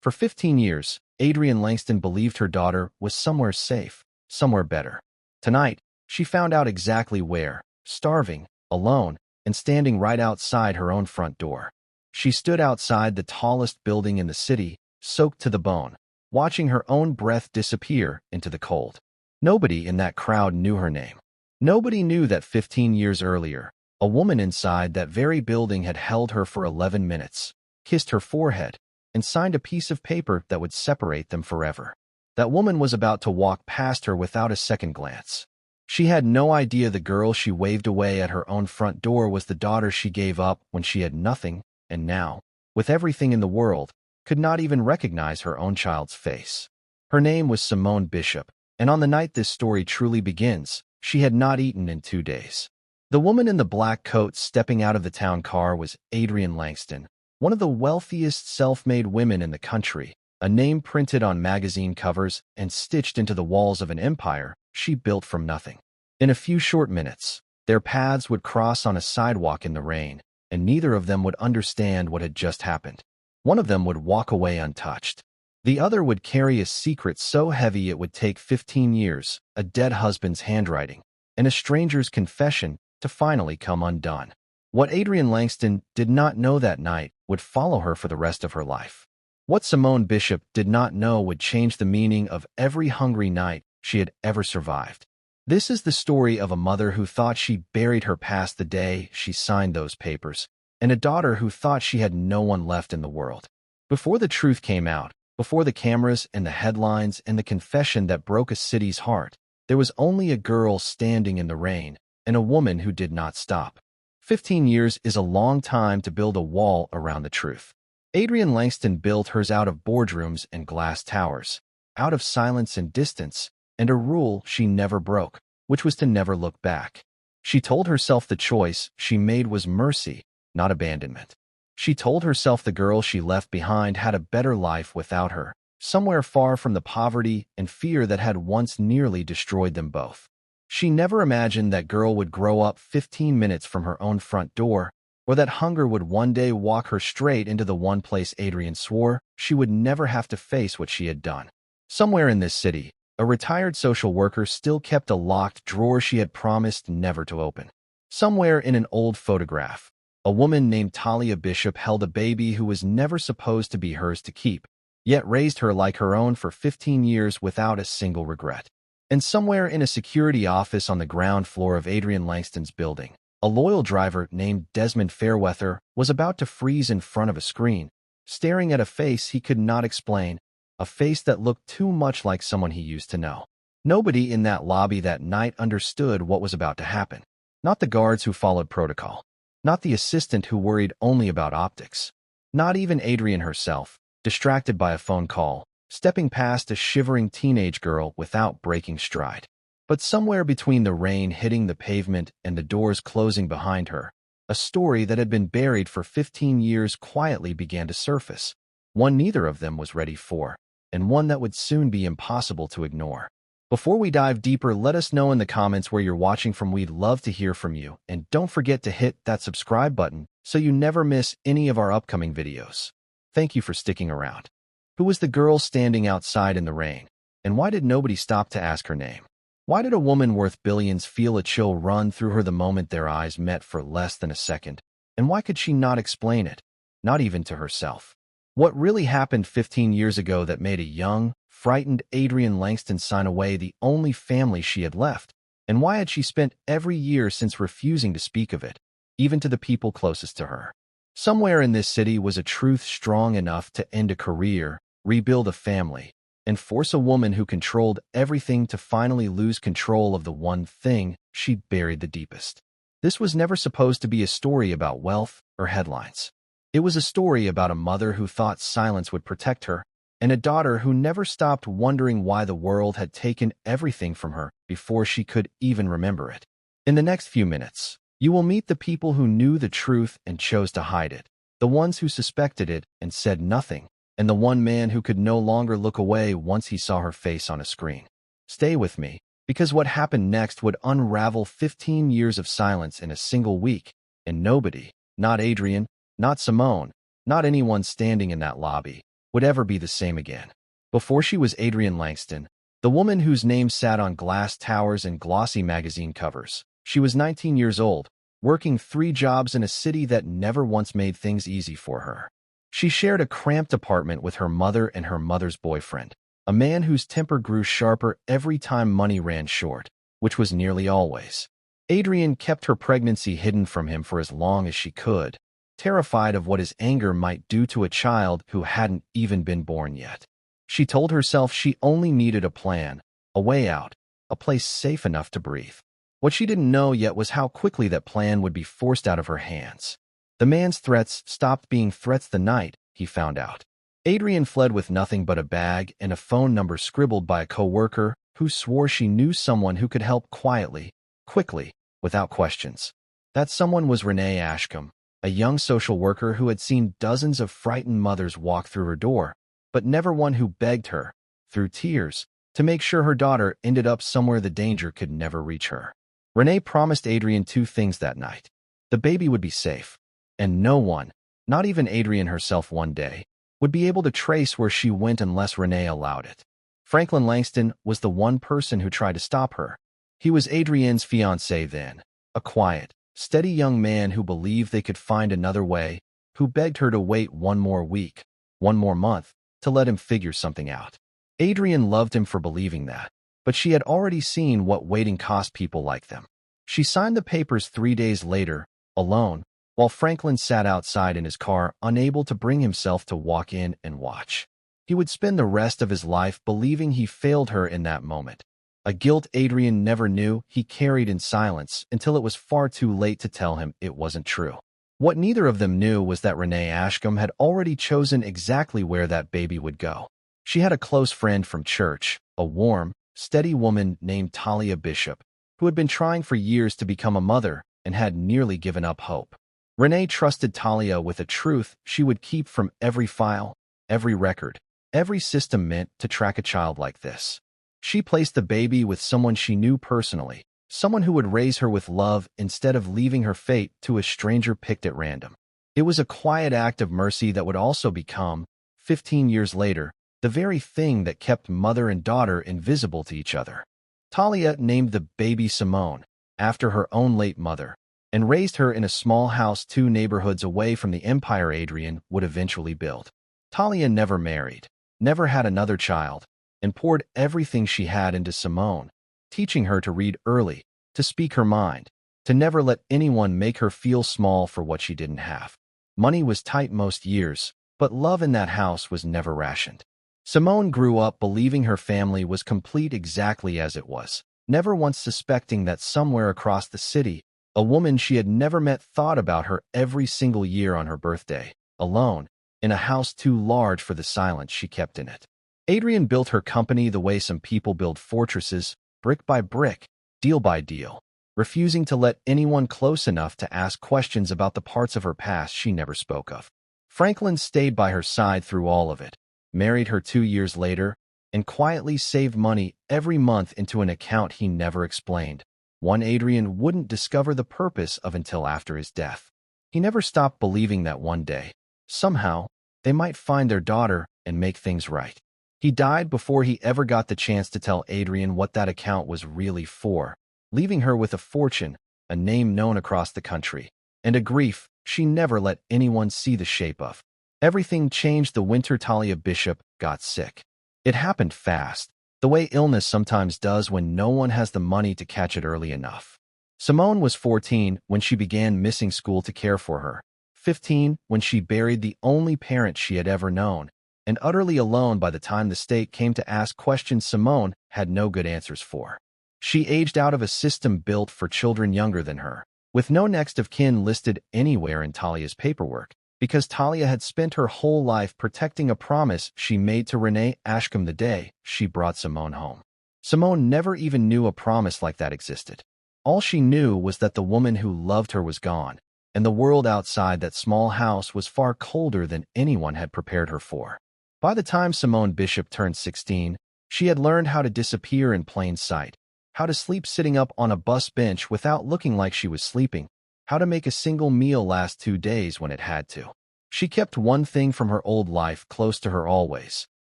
For 15 years, Adrienne Langston believed her daughter was somewhere safe, somewhere better. Tonight, she found out exactly where, starving, alone, and standing right outside her own front door. She stood outside the tallest building in the city, soaked to the bone, watching her own breath disappear into the cold. Nobody in that crowd knew her name. Nobody knew that 15 years earlier, a woman inside that very building had held her for 11 minutes, kissed her forehead, and signed a piece of paper that would separate them forever. That woman was about to walk past her without a second glance. She had no idea the girl she waved away at her own front door was the daughter she gave up when she had nothing, and now, with everything in the world, could not even recognize her own child's face. Her name was Simone Bishop, and on the night this story truly begins, she had not eaten in 2 days. The woman in the black coat stepping out of the town car was Adrienne Langston, one of the wealthiest self-made women in the country, a name printed on magazine covers and stitched into the walls of an empire she built from nothing. In a few short minutes, their paths would cross on a sidewalk in the rain, and neither of them would understand what had just happened. One of them would walk away untouched. The other would carry a secret so heavy it would take 15 years, a dead husband's handwriting, and a stranger's confession to finally come undone. What Adrienne Langston did not know that night would follow her for the rest of her life. What Simone Bishop did not know would change the meaning of every hungry night she had ever survived. This is the story of a mother who thought she buried her past the day she signed those papers, and a daughter who thought she had no one left in the world. Before the truth came out, before the cameras and the headlines and the confession that broke a city's heart, there was only a girl standing in the rain and a woman who did not stop. 15 years is a long time to build a wall around the truth. Adrienne Langston built hers out of boardrooms and glass towers, out of silence and distance, and a rule she never broke, which was to never look back. She told herself the choice she made was mercy, not abandonment. She told herself the girl she left behind had a better life without her, somewhere far from the poverty and fear that had once nearly destroyed them both. She never imagined that girl would grow up 15 minutes from her own front door, or that hunger would one day walk her straight into the one place Adrienne swore she would never have to face what she had done. Somewhere in this city, a retired social worker still kept a locked drawer she had promised never to open. Somewhere in an old photograph, a woman named Talia Bishop held a baby who was never supposed to be hers to keep, yet raised her like her own for 15 years without a single regret. And somewhere in a security office on the ground floor of Adrienne Langston's building, a loyal driver named Desmond Fairweather was about to freeze in front of a screen, staring at a face he could not explain, a face that looked too much like someone he used to know. Nobody in that lobby that night understood what was about to happen. Not the guards who followed protocol. Not the assistant who worried only about optics. Not even Adrienne herself, distracted by a phone call, stepping past a shivering teenage girl without breaking stride. But somewhere between the rain hitting the pavement and the doors closing behind her, a story that had been buried for 15 years quietly began to surface, one neither of them was ready for, and one that would soon be impossible to ignore. Before we dive deeper, let us know in the comments where you're watching from. We'd love to hear from you, and don't forget to hit that subscribe button so you never miss any of our upcoming videos. Thank you for sticking around. Who was the girl standing outside in the rain, and why did nobody stop to ask her name? Why did a woman worth billions feel a chill run through her the moment their eyes met for less than a second? And why could she not explain it, not even to herself? What really happened 15 years ago that made a young, frightened Adrienne Langston sign away the only family she had left? And why had she spent every year since refusing to speak of it, even to the people closest to her? Somewhere in this city was a truth strong enough to end a career, rebuild a family, and force a woman who controlled everything to finally lose control of the one thing she buried the deepest. This was never supposed to be a story about wealth or headlines. It was a story about a mother who thought silence would protect her, and a daughter who never stopped wondering why the world had taken everything from her before she could even remember it. In the next few minutes, you will meet the people who knew the truth and chose to hide it, the ones who suspected it and said nothing, and the one man who could no longer look away once he saw her face on a screen. Stay with me, because what happened next would unravel 15 years of silence in a single week, and nobody, not Adrienne, not Simone, not anyone standing in that lobby, would ever be the same again. Before she was Adrienne Langston, the woman whose name sat on glass towers and glossy magazine covers. She was 19 years old, working 3 jobs in a city that never once made things easy for her. She shared a cramped apartment with her mother and her mother's boyfriend, a man whose temper grew sharper every time money ran short, which was nearly always. Adrienne kept her pregnancy hidden from him for as long as she could, terrified of what his anger might do to a child who hadn't even been born yet. She told herself she only needed a plan, a way out, a place safe enough to breathe. What she didn't know yet was how quickly that plan would be forced out of her hands. The man's threats stopped being threats the night he found out. Adrienne fled with nothing but a bag and a phone number scribbled by a co-worker who swore she knew someone who could help quietly, quickly, without questions. That someone was Renee Ashcombe, a young social worker who had seen dozens of frightened mothers walk through her door, but never one who begged her, through tears, to make sure her daughter ended up somewhere the danger could never reach her. Renee promised Adrienne 2 things that night. The baby would be safe, and no one, not even Adrienne herself one day, would be able to trace where she went unless Renee allowed it. Franklin Langston was the one person who tried to stop her. He was Adrienne's fiancé then, a quiet, steady young man who believed they could find another way, who begged her to wait 1 more week, 1 more month, to let him figure something out. Adrienne loved him for believing that, but she had already seen what waiting cost people like them. She signed the papers 3 days later, alone, while Franklin sat outside in his car, unable to bring himself to walk in and watch. He would spend the rest of his life believing he failed her in that moment, a guilt Adrienne never knew he carried in silence until it was far too late to tell him it wasn't true. What neither of them knew was that Renee Ashcombe had already chosen exactly where that baby would go. She had a close friend from church, a warm, steady woman named Talia Bishop, who had been trying for years to become a mother and had nearly given up hope. Renee trusted Talia with a truth she would keep from every file, every record, every system meant to track a child like this. She placed the baby with someone she knew personally, someone who would raise her with love instead of leaving her fate to a stranger picked at random. It was a quiet act of mercy that would also become, 15 years later, the very thing that kept mother and daughter invisible to each other. Talia named the baby Simone, after her own late mother, and raised her in a small house 2 neighborhoods away from the empire Adrienne would eventually build. Talia never married, never had another child, and poured everything she had into Simone, teaching her to read early, to speak her mind, to never let anyone make her feel small for what she didn't have. Money was tight most years, but love in that house was never rationed. Simone grew up believing her family was complete exactly as it was, never once suspecting that somewhere across the city, a woman she had never met thought about her every single year on her birthday, alone, in a house too large for the silence she kept in it. Adrienne built her company the way some people build fortresses, brick by brick, deal by deal, refusing to let anyone close enough to ask questions about the parts of her past she never spoke of. Franklin stayed by her side through all of it, married her 2 years later, and quietly saved money every month into an account he never explained, one Adrienne wouldn't discover the purpose of until after his death. He never stopped believing that one day, somehow, they might find their daughter and make things right. He died before he ever got the chance to tell Adrienne what that account was really for, leaving her with a fortune, a name known across the country, and a grief she never let anyone see the shape of. Everything changed the winter Talia Bishop got sick. It happened fast, the way illness sometimes does when no one has the money to catch it early enough. Simone was 14 when she began missing school to care for her, 15 when she buried the only parent she had ever known, and utterly alone by the time the state came to ask questions Simone had no good answers for. She aged out of a system built for children younger than her, with no next of kin listed anywhere in Talia's paperwork, because Talia had spent her whole life protecting a promise she made to Renee Ashcombe the day she brought Simone home. Simone never even knew a promise like that existed. All she knew was that the woman who loved her was gone, and the world outside that small house was far colder than anyone had prepared her for. By the time Simone Bishop turned 16, she had learned how to disappear in plain sight, how to sleep sitting up on a bus bench without looking like she was sleeping, how to make a single meal last 2 days when it had to. She kept one thing from her old life close to her always.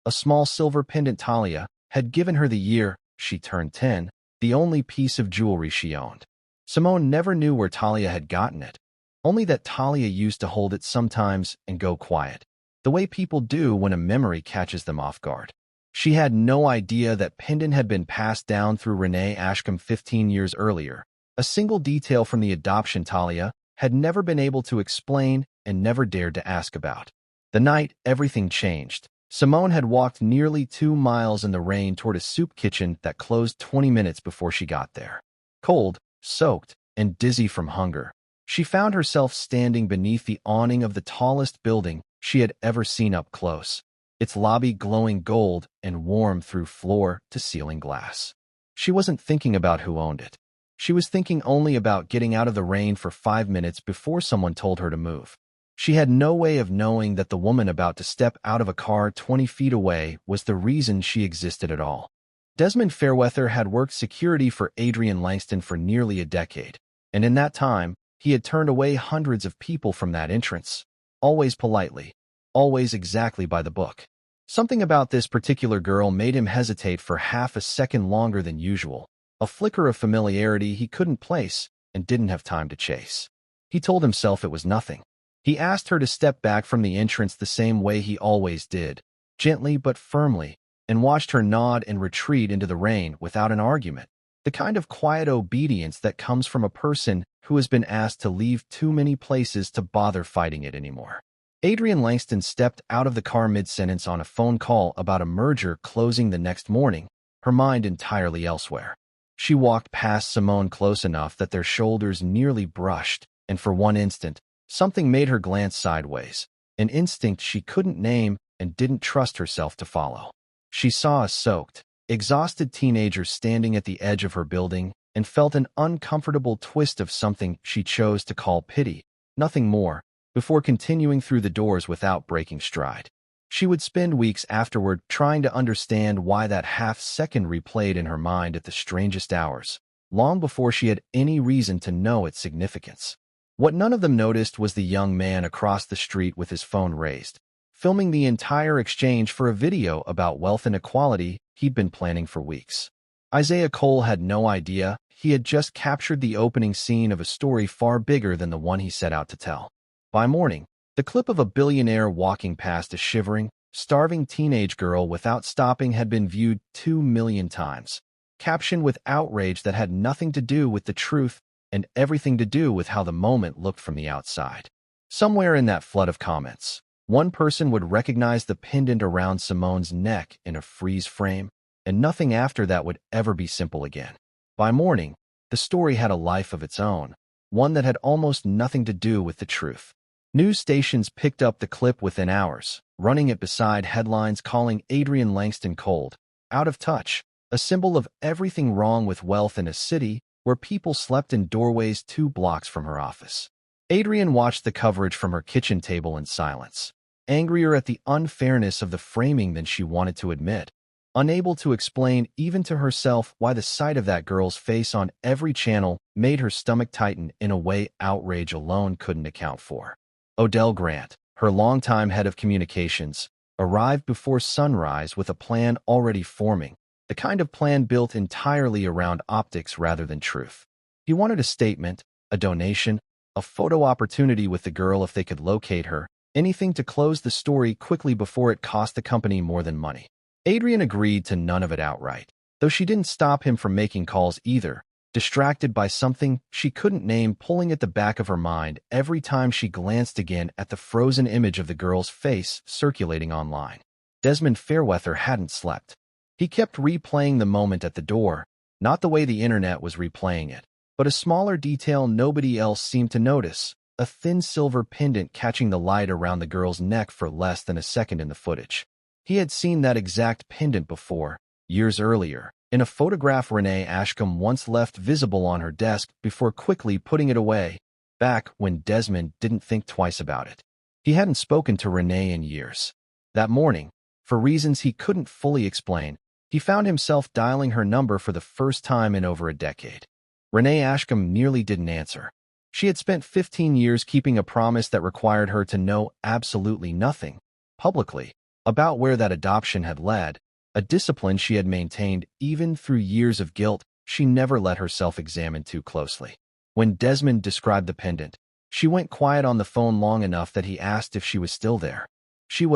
A small silver pendant Talia had given her the year she turned 10, the only piece of jewelry she owned. Simone never knew where Talia had gotten it, only that Talia used to hold it sometimes and go quiet, the way people do when a memory catches them off guard. She had no idea that pendant had been passed down through Renee Ashcombe 15 years earlier. A single detail from the adoption Talia had never been able to explain and never dared to ask about. The night everything changed. Simone had walked nearly 2 miles in the rain toward a soup kitchen that closed 20 minutes before she got there. Cold, soaked, and dizzy from hunger, she found herself standing beneath the awning of the tallest building she had ever seen up close, its lobby glowing gold and warm through floor-to-ceiling glass. She wasn't thinking about who owned it. She was thinking only about getting out of the rain for 5 minutes before someone told her to move. She had no way of knowing that the woman about to step out of a car 20 feet away was the reason she existed at all. Desmond Fairweather had worked security for Adrienne Langston for nearly a decade, and in that time, he had turned away hundreds of people from that entrance, always politely, always exactly by the book. Something about this particular girl made him hesitate for half a second longer than usual, a flicker of familiarity he couldn't place and didn't have time to chase. He told himself it was nothing. He asked her to step back from the entrance the same way he always did, gently but firmly, and watched her nod and retreat into the rain without an argument, the kind of quiet obedience that comes from a person who has been asked to leave too many places to bother fighting it anymore. Adrienne Langston stepped out of the car mid-sentence on a phone call about a merger closing the next morning, her mind entirely elsewhere. She walked past Simone close enough that their shoulders nearly brushed, and for one instant, something made her glance sideways, an instinct she couldn't name and didn't trust herself to follow. She saw a soaked, exhausted teenager standing at the edge of her building and felt an uncomfortable twist of something she chose to call pity, nothing more, before continuing through the doors without breaking stride. She would spend weeks afterward trying to understand why that half-second replayed in her mind at the strangest hours, long before she had any reason to know its significance. What none of them noticed was the young man across the street with his phone raised, filming the entire exchange for a video about wealth inequality he'd been planning for weeks. Isaiah Cole had no idea he had just captured the opening scene of a story far bigger than the one he set out to tell. By morning, the clip of a billionaire walking past a shivering, starving teenage girl without stopping had been viewed 2 million times, captioned with outrage that had nothing to do with the truth and everything to do with how the moment looked from the outside. Somewhere in that flood of comments, one person would recognize the pendant around Simone's neck in a freeze frame, and nothing after that would ever be simple again. By morning, the story had a life of its own, one that had almost nothing to do with the truth. News stations picked up the clip within hours, running it beside headlines calling Adrienne Langston cold, out of touch, a symbol of everything wrong with wealth in a city where people slept in doorways 2 blocks from her office. Adrienne watched the coverage from her kitchen table in silence, angrier at the unfairness of the framing than she wanted to admit, unable to explain even to herself why the sight of that girl's face on every channel made her stomach tighten in a way outrage alone couldn't account for. Odell Grant, her longtime head of communications, arrived before sunrise with a plan already forming, the kind of plan built entirely around optics rather than truth. He wanted a statement, a donation, a photo opportunity with the girl if they could locate her, anything to close the story quickly before it cost the company more than money. Adrienne agreed to none of it outright, though she didn't stop him from making calls either, distracted by something she couldn't name pulling at the back of her mind every time she glanced again at the frozen image of the girl's face circulating online. Desmond Fairweather hadn't slept. He kept replaying the moment at the door, not the way the internet was replaying it, but a smaller detail nobody else seemed to notice, a thin silver pendant catching the light around the girl's neck for less than a second in the footage. He had seen that exact pendant before, years earlier, in a photograph Renee Ashcombe once left visible on her desk before quickly putting it away, back when Desmond didn't think twice about it. He hadn't spoken to Renee in years. That morning, for reasons he couldn't fully explain, he found himself dialing her number for the first time in over a decade. Renee Ashcombe nearly didn't answer. She had spent 15 years keeping a promise that required her to know absolutely nothing, publicly, about where that adoption had led, a discipline she had maintained even through years of guilt she never let herself examine too closely. When Desmond described the pendant, she went quiet on the phone long enough that he asked if she was still there. She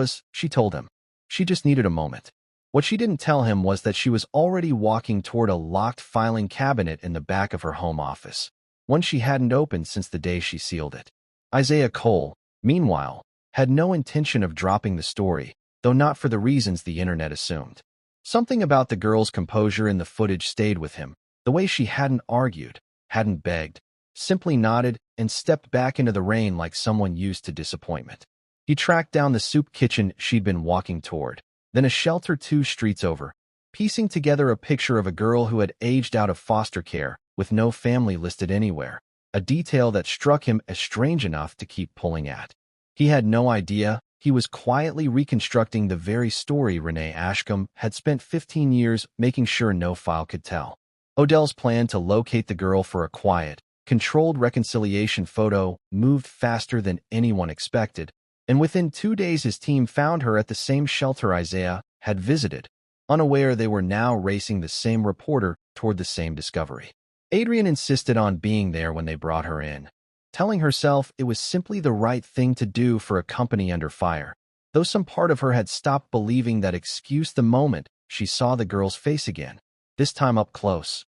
told him. She just needed a moment. What she didn't tell him was that she was already walking toward a locked filing cabinet in the back of her home office, one she hadn't opened since the day she sealed it. Isaiah Cole, meanwhile, had no intention of dropping the story, though not for the reasons the internet assumed. Something about the girl's composure in the footage stayed with him, the way she hadn't argued, hadn't begged, simply nodded and stepped back into the rain like someone used to disappointment. He tracked down the soup kitchen she'd been walking toward, then a shelter 2 streets over, piecing together a picture of a girl who had aged out of foster care with no family listed anywhere, a detail that struck him as strange enough to keep pulling at. He had no idea he was quietly reconstructing the very story Renee Ashcombe had spent 15 years making sure no file could tell. Odell's plan to locate the girl for a quiet, controlled reconciliation photo moved faster than anyone expected, and within 2 days his team found her at the same shelter Isaiah had visited, unaware they were now racing the same reporter toward the same discovery. Adrienne insisted on being there when they brought her in, telling herself it was simply the right thing to do for a company under fire, though some part of her had stopped believing that excuse the moment she saw the girl's face again, this time up close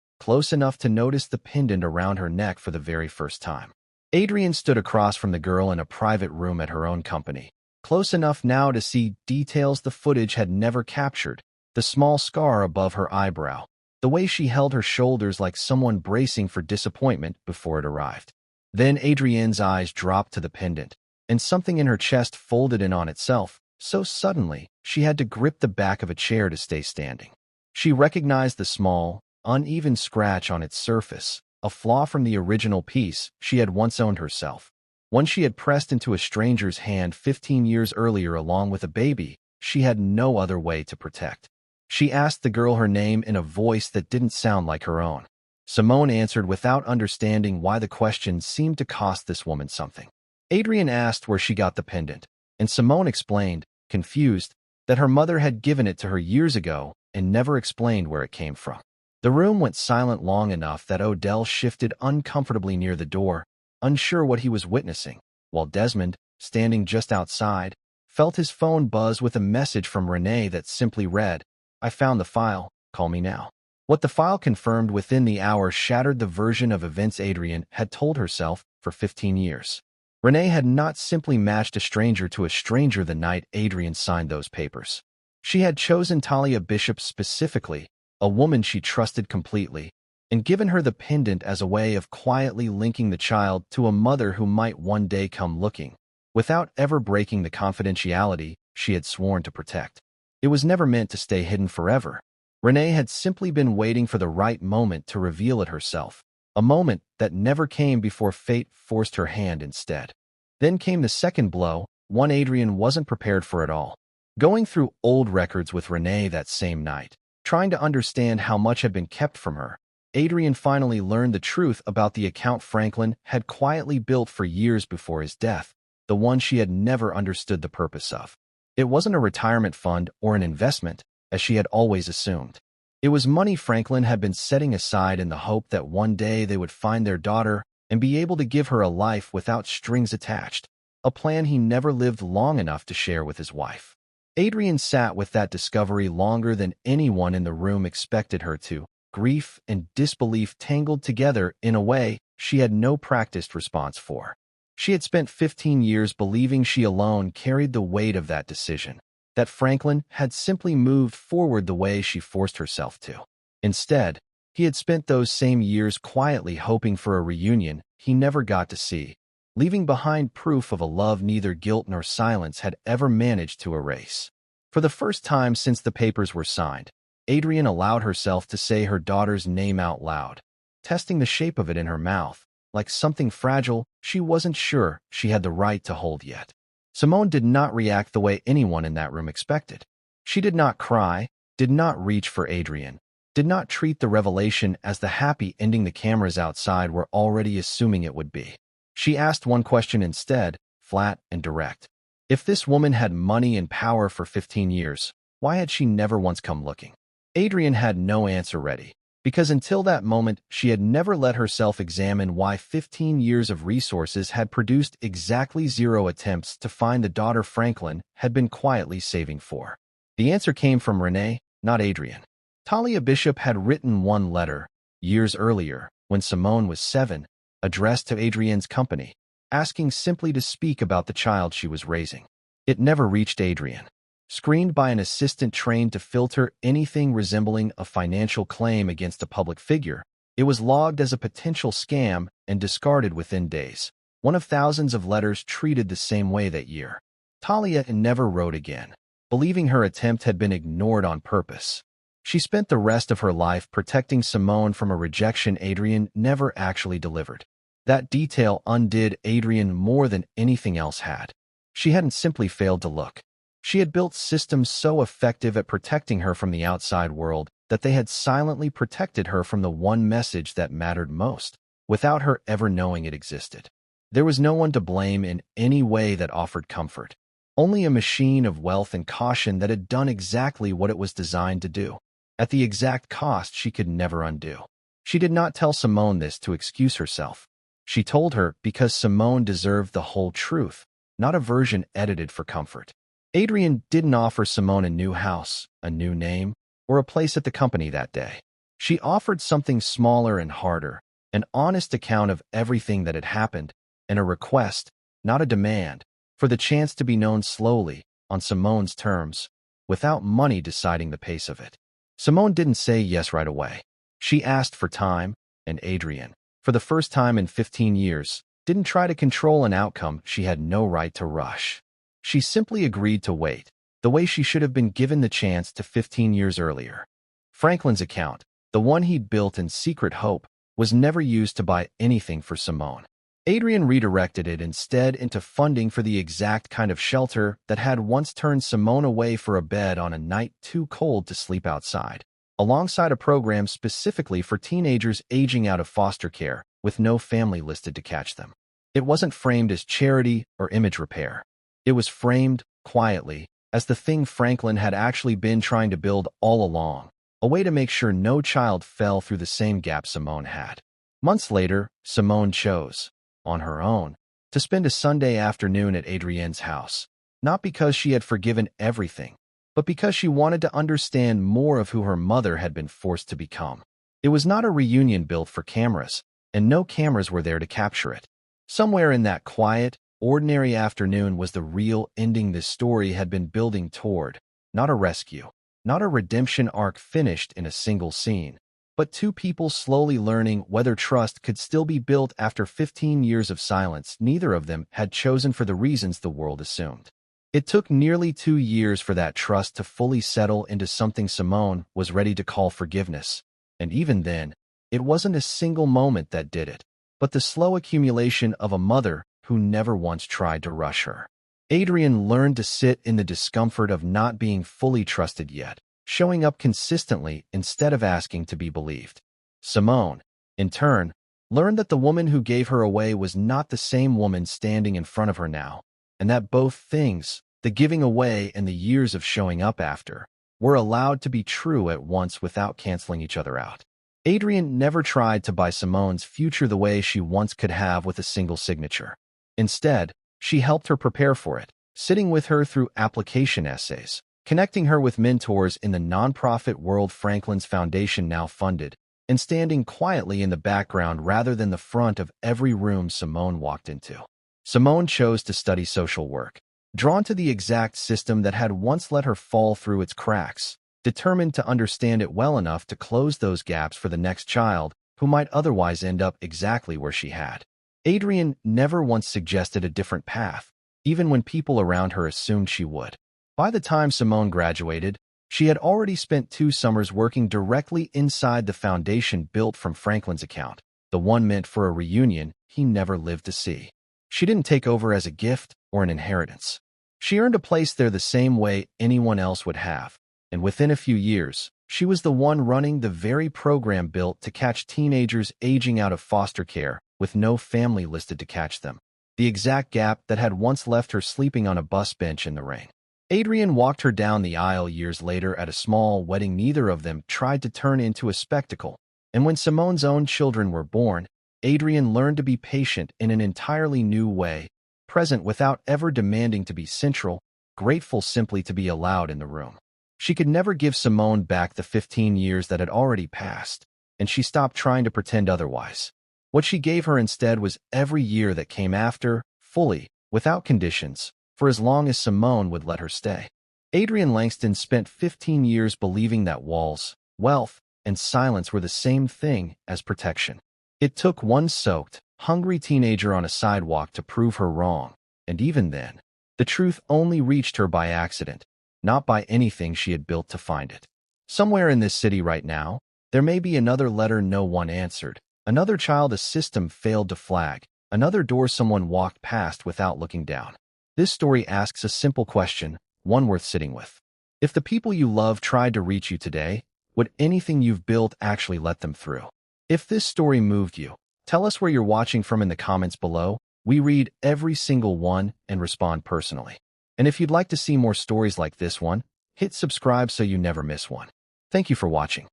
enough to notice the pendant around her neck for the very first time. Adrienne stood across from the girl in a private room at her own company, close enough now to see details the footage had never captured, the small scar above her eyebrow, the way she held her shoulders like someone bracing for disappointment before it arrived. Then Adrienne's eyes dropped to the pendant, and something in her chest folded in on itself, so suddenly she had to grip the back of a chair to stay standing. She recognized the small, uneven scratch on its surface, a flaw from the original piece she had once owned herself, one she had pressed into a stranger's hand 15 years earlier along with a baby she had no other way to protect. She asked the girl her name in a voice that didn't sound like her own. Simone answered without understanding why the question seemed to cost this woman something. Adrienne asked where she got the pendant, and Simone explained, confused, that her mother had given it to her years ago and never explained where it came from. The room went silent long enough that Odell shifted uncomfortably near the door, unsure what he was witnessing, while Desmond, standing just outside, felt his phone buzz with a message from Renee that simply read, "I found the file, call me now." What the file confirmed within the hour shattered the version of events Adrienne had told herself for 15 years. Renee had not simply matched a stranger to a stranger the night Adrienne signed those papers. She had chosen Talia Bishop specifically, a woman she trusted completely, and given her the pendant as a way of quietly linking the child to a mother who might one day come looking, without ever breaking the confidentiality she had sworn to protect. It was never meant to stay hidden forever. Renee had simply been waiting for the right moment to reveal it herself, a moment that never came before fate forced her hand instead. Then came the second blow, one Adrienne wasn't prepared for at all. Going through old records with Renee that same night, trying to understand how much had been kept from her, Adrienne finally learned the truth about the account Franklin had quietly built for years before his death, the one she had never understood the purpose of. It wasn't a retirement fund or an investment, as she had always assumed. It was money Franklin had been setting aside in the hope that one day they would find their daughter and be able to give her a life without strings attached, a plan he never lived long enough to share with his wife. Adrienne sat with that discovery longer than anyone in the room expected her to, grief and disbelief tangled together in a way she had no practiced response for. She had spent 15 years believing she alone carried the weight of that decision, that Franklin had simply moved forward the way she forced herself to. Instead, he had spent those same years quietly hoping for a reunion he never got to see, leaving behind proof of a love neither guilt nor silence had ever managed to erase. For the first time since the papers were signed, Adrienne allowed herself to say her daughter's name out loud, testing the shape of it in her mouth, like something fragile she wasn't sure she had the right to hold yet. Simone did not react the way anyone in that room expected. She did not cry, did not reach for Adrienne, did not treat the revelation as the happy ending the cameras outside were already assuming it would be. She asked one question instead, flat and direct. If this woman had money and power for 15 years, why had she never once come looking? Adrienne had no answer ready, because until that moment, she had never let herself examine why 15 years of resources had produced exactly 0 attempts to find the daughter Franklin had been quietly saving for. The answer came from Renee, not Adrienne. Talia Bishop had written one letter, years earlier, when Simone was 7, addressed to Adrienne's company, asking simply to speak about the child she was raising. It never reached Adrienne. Screened by an assistant trained to filter anything resembling a financial claim against a public figure, it was logged as a potential scam and discarded within days. One of thousands of letters treated the same way that year. Talia never wrote again, believing her attempt had been ignored on purpose. She spent the rest of her life protecting Simone from a rejection Adrienne never actually delivered. That detail undid Adrienne more than anything else had. She hadn't simply failed to look. She had built systems so effective at protecting her from the outside world that they had silently protected her from the one message that mattered most, without her ever knowing it existed. There was no one to blame in any way that offered comfort. Only a machine of wealth and caution that had done exactly what it was designed to do, at the exact cost she could never undo. She did not tell Simone this to excuse herself. She told her because Simone deserved the whole truth, not a version edited for comfort. Adrienne didn't offer Simone a new house, a new name, or a place at the company that day. She offered something smaller and harder, an honest account of everything that had happened, and a request, not a demand, for the chance to be known slowly, on Simone's terms, without money deciding the pace of it. Simone didn't say yes right away. She asked for time, and Adrienne, for the first time in 15 years, didn't try to control an outcome she had no right to rush. She simply agreed to wait, the way she should have been given the chance to 15 years earlier. Franklin's account, the one he'd built in secret hope, was never used to buy anything for Simone. Adrienne redirected it instead into funding for the exact kind of shelter that had once turned Simone away for a bed on a night too cold to sleep outside, alongside a program specifically for teenagers aging out of foster care with no family listed to catch them. It wasn't framed as charity or image repair. It was framed, quietly, as the thing Franklin had actually been trying to build all along, a way to make sure no child fell through the same gap Simone had. Months later, Simone chose, on her own, to spend a Sunday afternoon at Adrienne's house, not because she had forgiven everything, but because she wanted to understand more of who her mother had been forced to become. It was not a reunion built for cameras, and no cameras were there to capture it. Somewhere in that quiet, ordinary afternoon was the real ending this story had been building toward, not a rescue, not a redemption arc finished in a single scene, but two people slowly learning whether trust could still be built after 15 years of silence neither of them had chosen for the reasons the world assumed. It took nearly 2 years for that trust to fully settle into something Simone was ready to call forgiveness, and even then, it wasn't a single moment that did it, but the slow accumulation of a mother who never once tried to rush her. Adrienne learned to sit in the discomfort of not being fully trusted yet, showing up consistently instead of asking to be believed. Simone, in turn, learned that the woman who gave her away was not the same woman standing in front of her now, and that both things, the giving away and the years of showing up after, were allowed to be true at once without canceling each other out. Adrienne never tried to buy Simone's future the way she once could have with a single signature. Instead, she helped her prepare for it, sitting with her through application essays, connecting her with mentors in the nonprofit world Franklin's Foundation now funded, and standing quietly in the background rather than the front of every room Simone walked into. Simone chose to study social work, drawn to the exact system that had once let her fall through its cracks, determined to understand it well enough to close those gaps for the next child who might otherwise end up exactly where she had. Adrienne never once suggested a different path, even when people around her assumed she would. By the time Simone graduated, she had already spent 2 summers working directly inside the foundation built from Franklin's account, the one meant for a reunion he never lived to see. She didn't take over as a gift or an inheritance. She earned a place there the same way anyone else would have, and within a few years, she was the one running the very program built to catch teenagers aging out of foster care with no family listed to catch them. The exact gap that had once left her sleeping on a bus bench in the rain. Adrienne walked her down the aisle years later at a small wedding neither of them tried to turn into a spectacle. And when Simone's own children were born, Adrienne learned to be patient in an entirely new way, present without ever demanding to be central, grateful simply to be allowed in the room. She could never give Simone back the 15 years that had already passed, and she stopped trying to pretend otherwise. What she gave her instead was every year that came after, fully, without conditions, for as long as Simone would let her stay. Adrienne Langston spent 15 years believing that walls, wealth, and silence were the same thing as protection. It took one soaked, hungry teenager on a sidewalk to prove her wrong, and even then, the truth only reached her by accident, not by anything she had built to find it. Somewhere in this city right now, there may be another letter no one answered, another child a system failed to flag, another door someone walked past without looking down. This story asks a simple question, one worth sitting with. If the people you love tried to reach you today, would anything you've built actually let them through? If this story moved you, tell us where you're watching from in the comments below. We read every single one and respond personally. And if you'd like to see more stories like this one, hit subscribe so you never miss one. Thank you for watching.